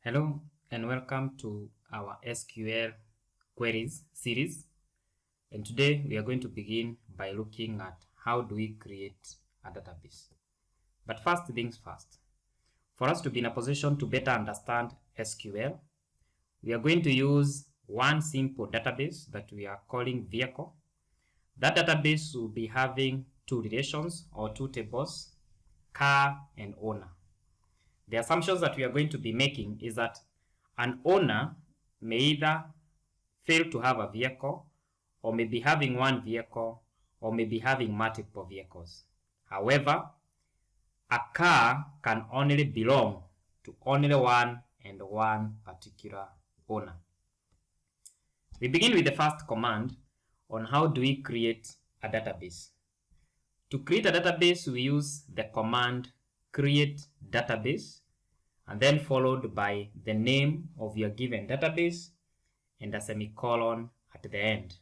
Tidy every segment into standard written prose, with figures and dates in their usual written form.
Hello and welcome to our SQL queries series, and today we are going to begin by looking at how do we create a database. But first things first, for us to be in a position to better understand SQL, we are going to use one simple database that we are calling vehicle. That database will be having two relations or two tables, car and owner. The assumptions that we are going to be making is that an owner may either fail to have a vehicle, or may be having one vehicle, or may be having multiple vehicles. However, a car can only belong to only one and one particular owner. We begin with the first command on how do we create a database. To create a database, we use the command create database, and then followed by the name of your given database and a semicolon at the end.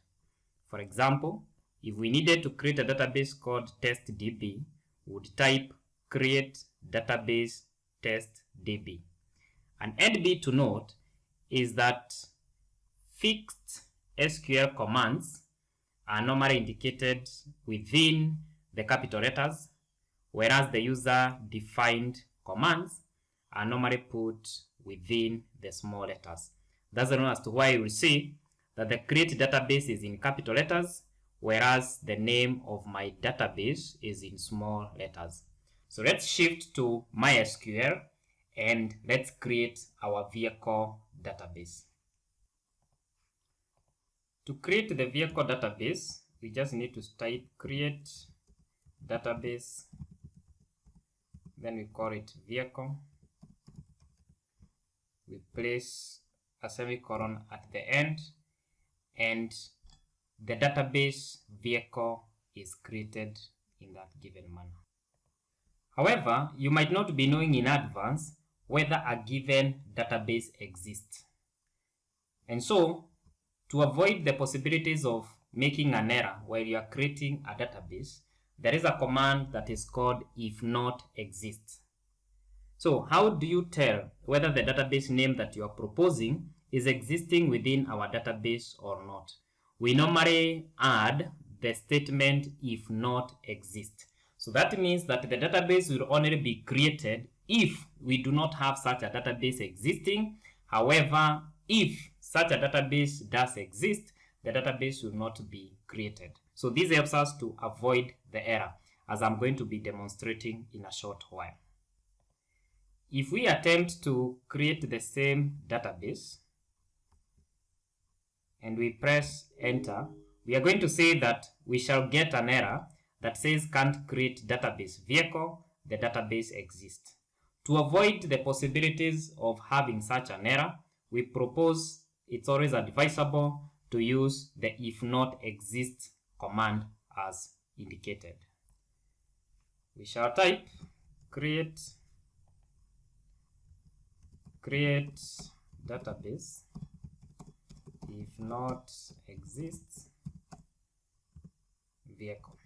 For example, if we needed to create a database called testdb, we would type create database testdb. An NB to note is that fixed SQL commands are normally indicated within the capital letters, whereas the user-defined commands are normally put within the small letters. That's the reason as to why you will see that the create database is in capital letters, whereas the name of my database is in small letters. So let's shift to MySQL and let's create our vehicle database. To create the vehicle database, we just need to type create database, then we call it vehicle. We place a semicolon at the end, and the database vehicle is created in that given manner. However, you might not be knowing in advance whether a given database exists. And so, to avoid the possibilities of making an error while you are creating a database, there is a command that is called if not exists. So how do you tell whether the database name that you are proposing is existing within our database or not? We normally add the statement if not exist. So that means that the database will only be created if we do not have such a database existing. However, if such a database does exist, the database will not be created. So this helps us to avoid the error, as I'm going to be demonstrating in a short while. If we attempt to create the same database and we press enter, we are going to say that we shall get an error that says can't create database vehicle, the database exists. To avoid the possibilities of having such an error, we propose it's always advisable to use the if not exist command as indicated. We shall type create database if not exists vehicle,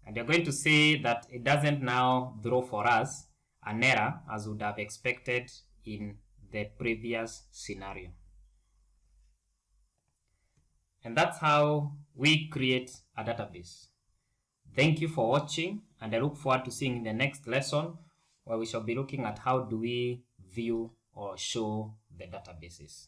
and you're going to see that it doesn't now throw for us an error as would have expected in the previous scenario. And that's how we create a database. Thank you for watching, and I look forward to seeing in the next lesson, where we shall be looking at how do we view or show the databases.